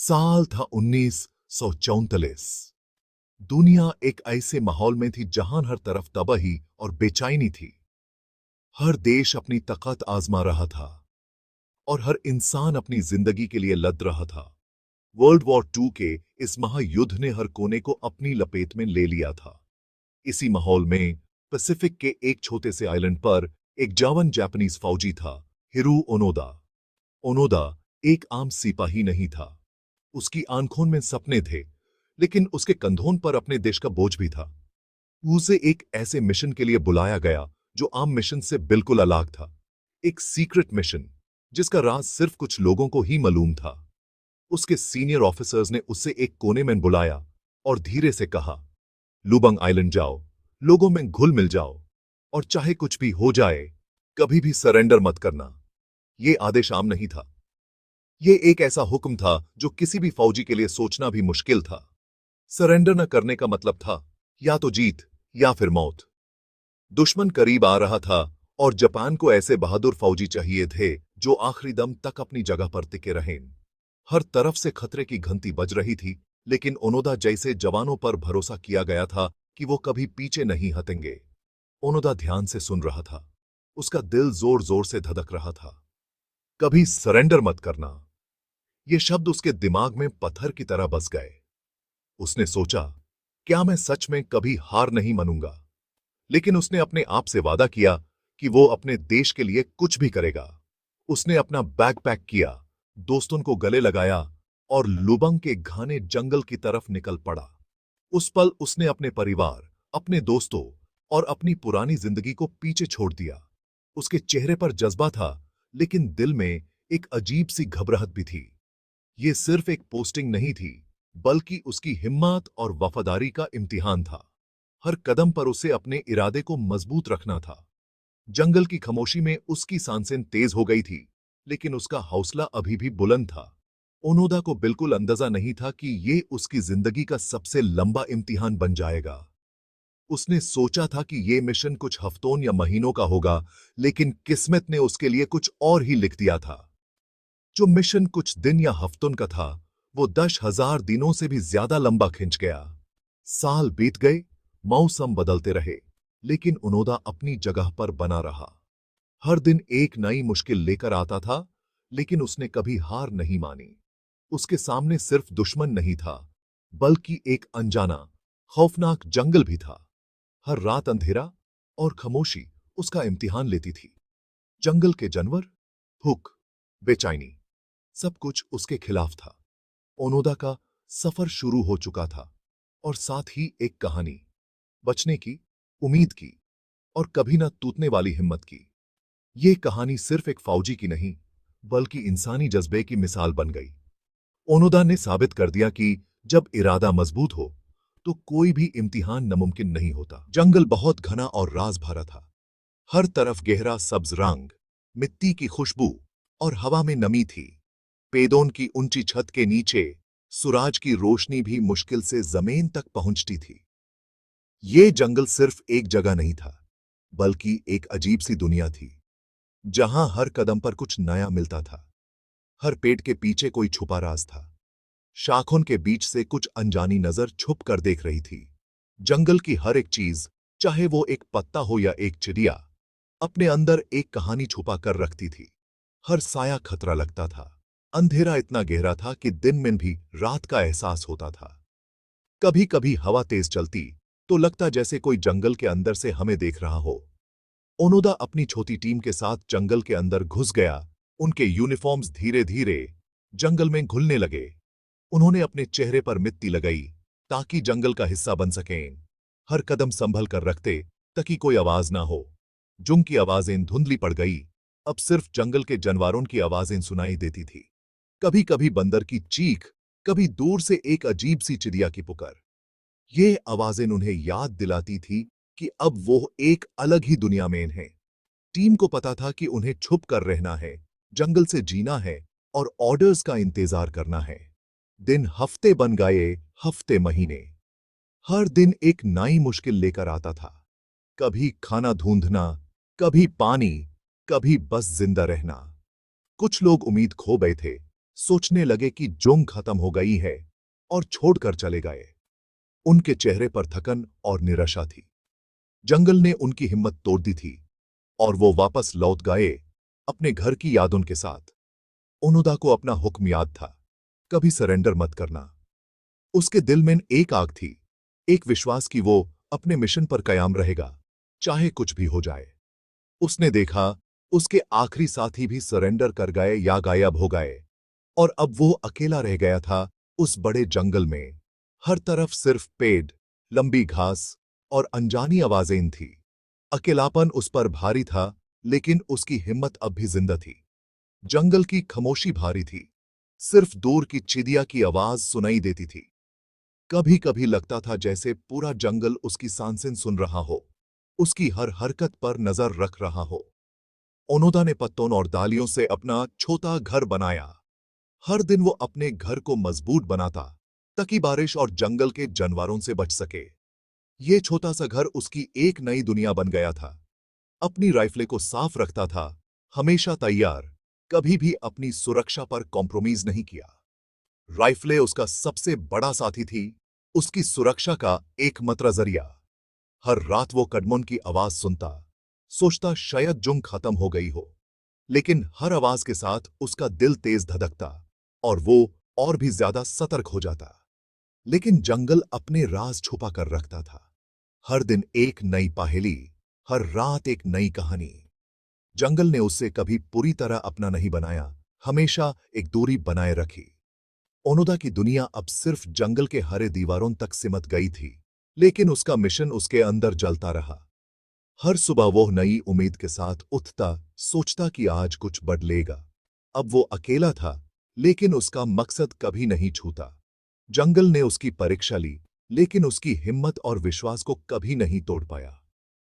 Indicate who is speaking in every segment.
Speaker 1: साल था 1944। दुनिया एक ऐसे माहौल में थी जहां हर तरफ तबाही और बेचैनी थी। हर देश अपनी ताकत आजमा रहा था और हर इंसान अपनी जिंदगी के लिए लड़ रहा था। वर्ल्ड वॉर टू के इस महायुद्ध ने हर कोने को अपनी लपेट में ले लिया था। इसी माहौल में पैसिफिक के एक छोटे से आइलैंड पर एक जवान जापानीज फौजी था, हिरू ओनोदा। ओनोदा एक आम सिपाही नहीं था। उसकी आंखों में सपने थे, लेकिन उसके कंधों पर अपने देश का बोझ भी था। उसे एक ऐसे मिशन के लिए बुलाया गया जो आम मिशन से बिल्कुल अलग था। एक सीक्रेट मिशन जिसका राज सिर्फ कुछ लोगों को ही मालूम था। उसके सीनियर ऑफिसर्स ने उसे एक कोने में बुलाया और धीरे से कहा, लुबंग आइलैंड जाओ, लोगों में घुल मिल जाओ, और चाहे कुछ भी हो जाए, कभी भी सरेंडर मत करना। ये आदेश आम नहीं था। ये एक ऐसा हुक्म था जो किसी भी फौजी के लिए सोचना भी मुश्किल था। सरेंडर न करने का मतलब था या तो जीत या फिर मौत। दुश्मन करीब आ रहा था और जापान को ऐसे बहादुर फौजी चाहिए थे जो आखिरी दम तक अपनी जगह पर टिके रहें। हर तरफ से खतरे की घंटी बज रही थी, लेकिन ओनोदा जैसे जवानों पर भरोसा किया गया था कि वो कभी पीछे नहीं हटेंगे। ओनोदा ध्यान से सुन रहा था। उसका दिल जोर जोर से धड़क रहा था। कभी सरेंडर मत करना। ये शब्द उसके दिमाग में पत्थर की तरह बस गए। उसने सोचा, क्या मैं सच में कभी हार नहीं मानूंगा? लेकिन उसने अपने आप से वादा किया कि वो अपने देश के लिए कुछ भी करेगा। उसने अपना बैग पैक किया, दोस्तों को गले लगाया और लुबंग के घने जंगल की तरफ निकल पड़ा। उस पल उसने अपने परिवार, अपने दोस्तों और अपनी पुरानी जिंदगी को पीछे छोड़ दिया। उसके चेहरे पर जज्बा था, लेकिन दिल में एक अजीब सी घबराहट भी थी। ये सिर्फ एक पोस्टिंग नहीं थी, बल्कि उसकी हिम्मत और वफादारी का इम्तिहान था। हर कदम पर उसे अपने इरादे को मजबूत रखना था। जंगल की खामोशी में उसकी सांसें तेज हो गई थी, लेकिन उसका हौसला अभी भी बुलंद था। ओनोदा को बिल्कुल अंदाजा नहीं था कि ये उसकी जिंदगी का सबसे लंबा इम्तिहान बन जाएगा। उसने सोचा था कि ये मिशन कुछ हफ्तों या महीनों का होगा, लेकिन किस्मत ने उसके लिए कुछ और ही लिख दिया था। जो मिशन कुछ दिन या हफ्तों का था, वो 10,000 दिनों से भी ज्यादा लंबा खिंच गया। साल बीत गए, मौसम बदलते रहे, लेकिन ओनोदा अपनी जगह पर बना रहा। हर दिन एक नई मुश्किल लेकर आता था, लेकिन उसने कभी हार नहीं मानी। उसके सामने सिर्फ दुश्मन नहीं था, बल्कि एक अनजाना, खौफनाक जंगल भी था। हर रात अंधेरा और खामोशी उसका इम्तिहान लेती थी। जंगल के जानवर, भूख, बेचैनी, सब कुछ उसके खिलाफ था। ओनोदा का सफर शुरू हो चुका था, और साथ ही एक कहानी, बचने की, उम्मीद की और कभी न टूटने वाली हिम्मत की। ये कहानी सिर्फ एक फौजी की नहीं, बल्कि इंसानी जज्बे की मिसाल बन गई। ओनोदा ने साबित कर दिया कि जब इरादा मजबूत हो, तो कोई भी इम्तिहान नामुमकिन नहीं होता। जंगल बहुत घना और राज भरा था। हर तरफ गहरा सब्ज रंग, मिट्टी की खुशबू और हवा में नमी थी। पेड़ों की ऊंची छत के नीचे सूरज की रोशनी भी मुश्किल से जमीन तक पहुंचती थी। ये जंगल सिर्फ एक जगह नहीं था, बल्कि एक अजीब सी दुनिया थी, जहां हर कदम पर कुछ नया मिलता था। हर पेड़ के पीछे कोई छुपा राज था। शाखों के बीच से कुछ अनजानी नजर छुप कर देख रही थी। जंगल की हर एक चीज, चाहे वो एक पत्ता हो या एक चिड़िया, अपने अंदर एक कहानी छुपा कर रखती थी। हर साया खतरा लगता था। अंधेरा इतना गहरा था कि दिन में भी रात का एहसास होता था। कभी कभी हवा तेज चलती तो लगता जैसे कोई जंगल के अंदर से हमें देख रहा हो। ओनोदा अपनी छोटी टीम के साथ जंगल के अंदर घुस गया। उनके यूनिफॉर्म्स धीरे धीरे जंगल में घुलने लगे। उन्होंने अपने चेहरे पर मिट्टी लगाई ताकि जंगल का हिस्सा बन सकें। हर कदम संभल कर रखते ताकि कोई आवाज ना हो। जुम की आवाजें धुंधली पड़ गई। अब सिर्फ जंगल के जानवरों की आवाजें सुनाई देती थी। कभी कभी बंदर की चीख, कभी दूर से एक अजीब सी चिड़िया की पुकार। ये आवाजें उन्हें याद दिलाती थी कि अब वो एक अलग ही दुनिया में हैं। टीम को पता था कि उन्हें छुप कर रहना है, जंगल से जीना है और ऑर्डर्स का इंतजार करना है। दिन हफ्ते बन गए, हफ्ते महीने। हर दिन एक नई मुश्किल लेकर आता था। कभी खाना ढूंढना, कभी पानी, कभी बस जिंदा रहना। कुछ लोग उम्मीद खो गए थे, सोचने लगे कि जंग खत्म हो गई है और छोड़कर चले गए। उनके चेहरे पर थकन और निराशा थी। जंगल ने उनकी हिम्मत तोड़ दी थी और वो वापस लौट गए अपने घर की यादों के साथ। ओनोदा को अपना हुक्म याद था, कभी सरेंडर मत करना। उसके दिल में एक आग थी, एक विश्वास कि वो अपने मिशन पर कायम रहेगा, चाहे कुछ भी हो जाए। उसने देखा उसके आखिरी साथी भी सरेंडर कर गए या गायब हो गए, और अब वो अकेला रह गया था उस बड़े जंगल में। हर तरफ सिर्फ पेड़, लंबी घास और अनजानी आवाजें थी। अकेलापन उस पर भारी था, लेकिन उसकी हिम्मत अब भी जिंदा थी। जंगल की खामोशी भारी थी, सिर्फ दूर की चिड़िया की आवाज सुनाई देती थी। कभी कभी लगता था जैसे पूरा जंगल उसकी सांसें सुन रहा हो, उसकी हर हरकत पर नजर रख रहा हो। ओनोदा ने पत्तों और डालियों से अपना छोटा घर बनाया। हर दिन वो अपने घर को मजबूत बनाता, ताकि बारिश और जंगल के जानवरों से बच सके। ये छोटा सा घर उसकी एक नई दुनिया बन गया था। अपनी राइफले को साफ रखता था, हमेशा तैयार, कभी भी अपनी सुरक्षा पर कॉम्प्रोमाइज नहीं किया। राइफले उसका सबसे बड़ा साथी थी, उसकी सुरक्षा का एकमात्र जरिया। हर रात वो कदमों की आवाज सुनता, सोचता शायद जंग खत्म हो गई हो। लेकिन हर आवाज के साथ उसका दिल तेज धड़कता और वो और भी ज्यादा सतर्क हो जाता। लेकिन जंगल अपने राज छुपा कर रखता था। हर दिन एक नई पहेली, हर रात एक नई कहानी। जंगल ने उससे कभी पूरी तरह अपना नहीं बनाया, हमेशा एक दूरी बनाए रखी। ओनोदा की दुनिया अब सिर्फ जंगल के हरे दीवारों तक सिमट गई थी, लेकिन उसका मिशन उसके अंदर जलता रहा। हर सुबह वो नई उम्मीद के साथ उठता, सोचता कि आज कुछ बदलेगा। अब वो अकेला था, लेकिन उसका मकसद कभी नहीं छूटा। जंगल ने उसकी परीक्षा ली, लेकिन उसकी हिम्मत और विश्वास को कभी नहीं तोड़ पाया।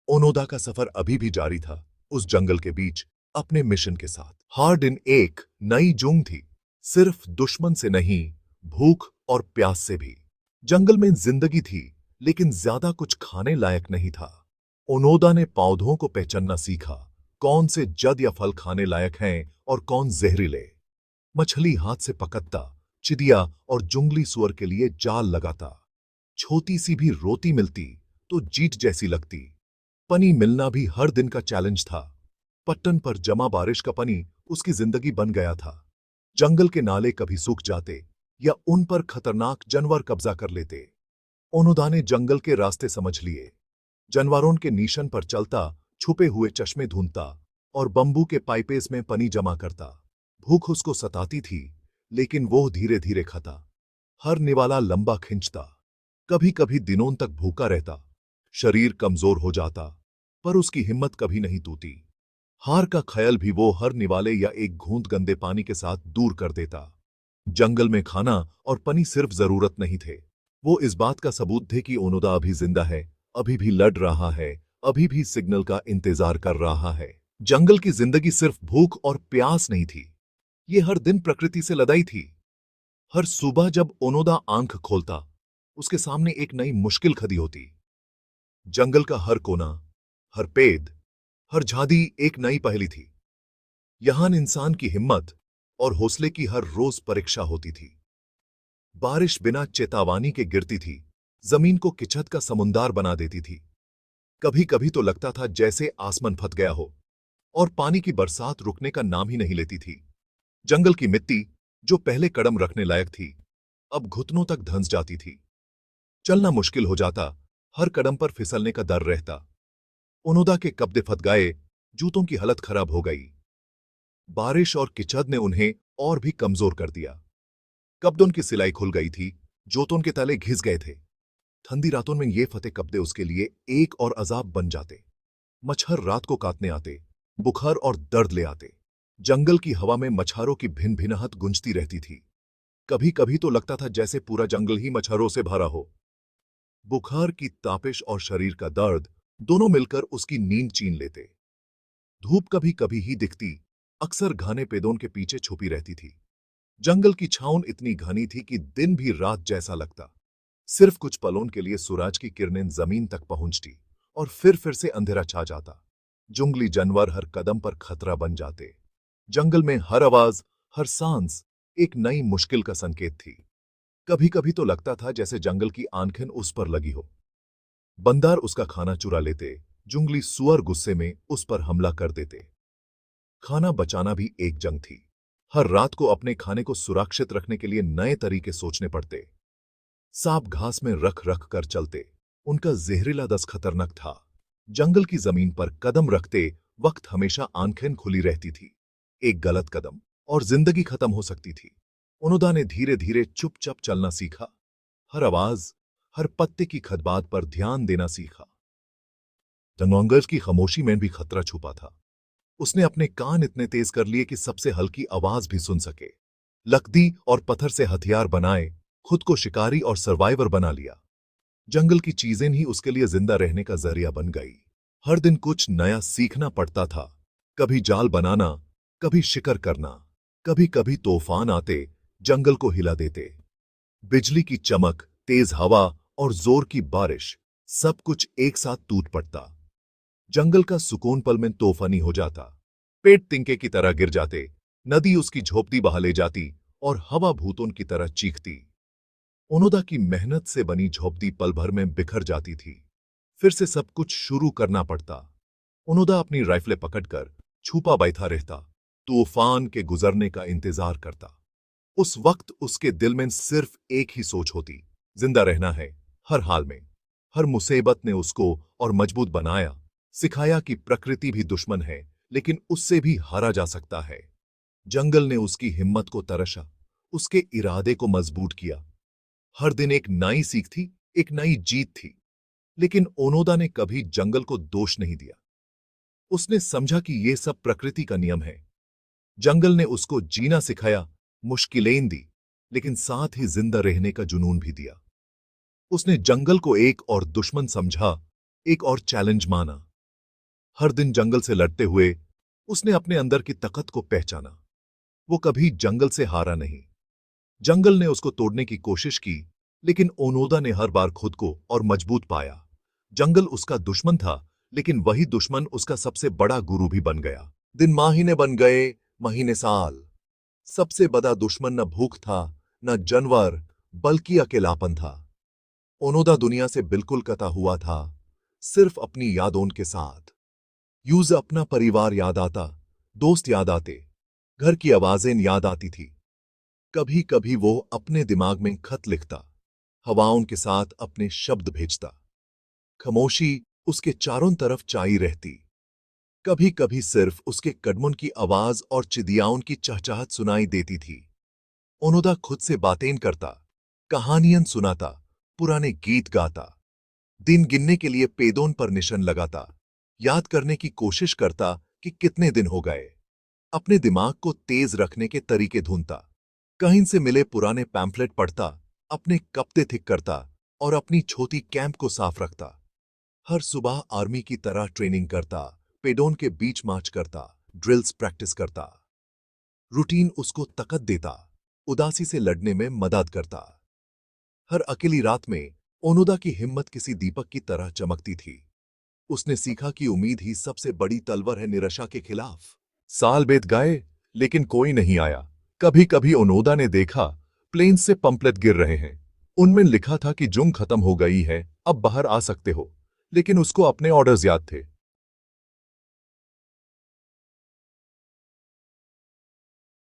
Speaker 1: ओनोदा का सफर अभी भी जारी था, उस जंगल के बीच, अपने मिशन के साथ। हर दिन एक नई जंग थी, सिर्फ दुश्मन से नहीं, भूख और प्यास से भी। जंगल में जिंदगी थी, लेकिन ज्यादा कुछ खाने लायक नहीं था। ओनोदा ने पौधों को पहचानना सीखा, कौन से जड़ या फल खाने लायक हैं और कौन जहरीले। मछली हाथ से पकड़ता, चिड़िया और जंगली सुअर के लिए जाल लगाता। छोटी सी भी रोटी मिलती तो जीत जैसी लगती। पानी मिलना भी हर दिन का चैलेंज था। पट्टन पर जमा बारिश का पानी उसकी जिंदगी बन गया था। जंगल के नाले कभी सूख जाते या उन पर खतरनाक जानवर कब्जा कर लेते। ओनोदा ने जंगल के रास्ते समझ लिए। जानवरों के निशान पर चलता, छुपे हुए चश्मे ढूंढता और बंबू के पाइपेस में पानी जमा करता। भूख उसको सताती थी, लेकिन वो धीरे धीरे खाता। हर निवाला लंबा खिंचता, कभी कभी दिनों तक भूखा रहता। शरीर कमजोर हो जाता, पर उसकी हिम्मत कभी नहीं टूटी। हार का ख्याल भी वो हर निवाले या एक घूंट गंदे पानी के साथ दूर कर देता। जंगल में खाना और पानी सिर्फ जरूरत नहीं थे, वो इस बात का सबूत थे कि ओनोदा अभी जिंदा है, अभी भी लड़ रहा है, अभी भी सिग्नल का इंतजार कर रहा है। जंगल की जिंदगी सिर्फ भूख और प्यास नहीं थी, ये हर दिन प्रकृति से लड़ाई थी। हर सुबह जब ओनोदा आंख खोलता, उसके सामने एक नई मुश्किल खड़ी होती। जंगल का हर कोना, हर पेड़, हर झाड़ी एक नई पहेली थी। यहां इंसान की हिम्मत और हौसले की हर रोज परीक्षा होती थी। बारिश बिना चेतावनी के गिरती थी, जमीन को कीचड़ का समुंदर बना देती थी। कभी कभी तो लगता था जैसे आसमान फट गया हो और पानी की बरसात रुकने का नाम ही नहीं लेती थी। जंगल की मिट्टी, जो पहले कदम रखने लायक थी, अब घुटनों तक धंस जाती थी। चलना मुश्किल हो जाता, हर कदम पर फिसलने का डर रहता। ओनोदा के कपड़े फट गए, जूतों की हालत खराब हो गई। बारिश और कीचड़ ने उन्हें और भी कमजोर कर दिया। कपड़ों की सिलाई खुल गई थी, जूतों के तले घिस गए थे। ठंडी रातों में ये फटे कपड़े उसके लिए एक और अजाब बन जाते। मच्छर रात को काटने आते, बुखार और दर्द ले आते। जंगल की हवा में मच्छरों की भिन भिनाहट गूंजती रहती थी। कभी कभी तो लगता था जैसे पूरा जंगल ही मच्छरों से भरा हो। बुखार की तापिश और शरीर का दर्द दोनों मिलकर उसकी नींद छीन लेते। धूप कभी कभी ही दिखती, अक्सर घने पेड़ों के पीछे छुपी रहती थी। जंगल की छाउन इतनी घनी थी कि दिन भी रात जैसा लगता। सिर्फ कुछ पलों के लिए सूरज की किरणें जमीन तक पहुंचती और फिर से अंधेरा छा जाता। जंगली जानवर हर कदम पर खतरा बन जाते। जंगल में हर आवाज, हर सांस एक नई मुश्किल का संकेत थी। कभी कभी तो लगता था जैसे जंगल की आंखें उस पर लगी हो। बंदर उसका खाना चुरा लेते, जंगली सुअर गुस्से में उस पर हमला कर देते। खाना बचाना भी एक जंग थी। हर रात को अपने खाने को सुरक्षित रखने के लिए नए तरीके सोचने पड़ते। सांप घास में रख रख कर चलते, उनका जहरीला दस खतरनाक था। जंगल की जमीन पर कदम रखते वक्त हमेशा आंखें खुली रहती थी। एक गलत कदम और जिंदगी खत्म हो सकती थी। ओनोदा ने धीरे धीरे चुपचाप चलना सीखा। हर आवाज, हर पत्ते की खदबात पर ध्यान देना सीखा। जंगल की खामोशी में भी खतरा छुपा था। उसने अपने कान इतने तेज कर लिए कि सबसे हल्की आवाज भी सुन सके। लकड़ी और पत्थर से हथियार बनाए, खुद को शिकारी और सर्वाइवर बना लिया। जंगल की चीजें ही उसके लिए जिंदा रहने का जरिया बन गई। हर दिन कुछ नया सीखना पड़ता था। कभी जाल बनाना, कभी शिकार करना, कभी कभी तूफान आते, जंगल को हिला देते। बिजली की चमक, तेज हवा और जोर की बारिश, सब कुछ एक साथ टूट पड़ता। जंगल का सुकून पल में तूफानी हो जाता। पेड़ तिनके की तरह गिर जाते, नदी उसकी झोपड़ी बहा ले जाती और हवा भूतों की तरह चीखती। ओनोदा की मेहनत से बनी झोपड़ी पल भर में बिखर जाती थी। फिर से सब कुछ शुरू करना पड़ता। ओनोदा अपनी राइफलें पकड़कर छुपा बैठा रहता, तूफान के गुजरने का इंतजार करता। उस वक्त उसके दिल में सिर्फ एक ही सोच होती, जिंदा रहना है, हर हाल में। हर मुसीबत ने उसको और मजबूत बनाया, सिखाया कि प्रकृति भी दुश्मन है, लेकिन उससे भी हारा जा सकता है। जंगल ने उसकी हिम्मत को तरशा, उसके इरादे को मजबूत किया। हर दिन एक नई सीख थी, एक नई जीत थी। लेकिन ओनोदा ने कभी जंगल को दोष नहीं दिया। उसने समझा कि यह सब प्रकृति का नियम है। जंगल ने उसको जीना सिखाया, मुश्किलें दी, लेकिन साथ ही जिंदा रहने का जुनून भी दिया। उसने जंगल को एक और दुश्मन समझा, एक और चैलेंज माना। हर दिन जंगल से लड़ते हुए उसने अपने अंदर की ताकत को पहचाना। वो कभी जंगल से हारा नहीं। जंगल ने उसको तोड़ने की कोशिश की, लेकिन ओनोदा ने हर बार खुद को और मजबूत पाया। जंगल उसका दुश्मन था, लेकिन वही दुश्मन उसका सबसे बड़ा गुरु भी बन गया। दिन महीने बन गए, महीने साल। सबसे बड़ा दुश्मन न भूख था, न जानवर, बल्कि अकेलापन था। ओनोदा दुनिया से बिल्कुल कटा हुआ था, सिर्फ अपनी यादों के साथ। यूज अपना परिवार याद आता, दोस्त याद आते, घर की आवाजें याद आती थी। कभी कभी वो अपने दिमाग में खत लिखता, हवाओं के साथ अपने शब्द भेजता। खामोशी उसके चारों तरफ चाई रहती। कभी कभी सिर्फ उसके कदमों की आवाज और चिड़ियाओं की चहचहाहट सुनाई देती थी। ओनोदा खुद से बातें करता, कहानियां सुनाता, पुराने गीत गाता। दिन गिनने के लिए पेदों पर निशान लगाता, याद करने की कोशिश करता कि कितने दिन हो गए। अपने दिमाग को तेज रखने के तरीके ढूंढता। कहीं से मिले पुराने पैम्फलेट पढ़ता, अपने कपड़े ठीक करता और अपनी छोटी कैंप को साफ रखता। हर सुबह आर्मी की तरह ट्रेनिंग करता, पेडोन के बीच मार्च करता, ड्रिल्स प्रैक्टिस करता। रूटीन उसको ताकत देता, उदासी से लड़ने में मदद करता। हर अकेली रात में ओनोदा की हिम्मत किसी दीपक की तरह चमकती थी। उसने सीखा कि उम्मीद ही सबसे बड़ी तलवार है निराशा के खिलाफ। साल बीत गए, लेकिन कोई नहीं आया। कभी कभी ओनोदा ने देखा प्लेन से पंपलेट गिर रहे हैं। उनमें लिखा था कि जंग खत्म हो गई है, अब बाहर आ सकते हो। लेकिन उसको अपने ऑर्डर्स याद थे।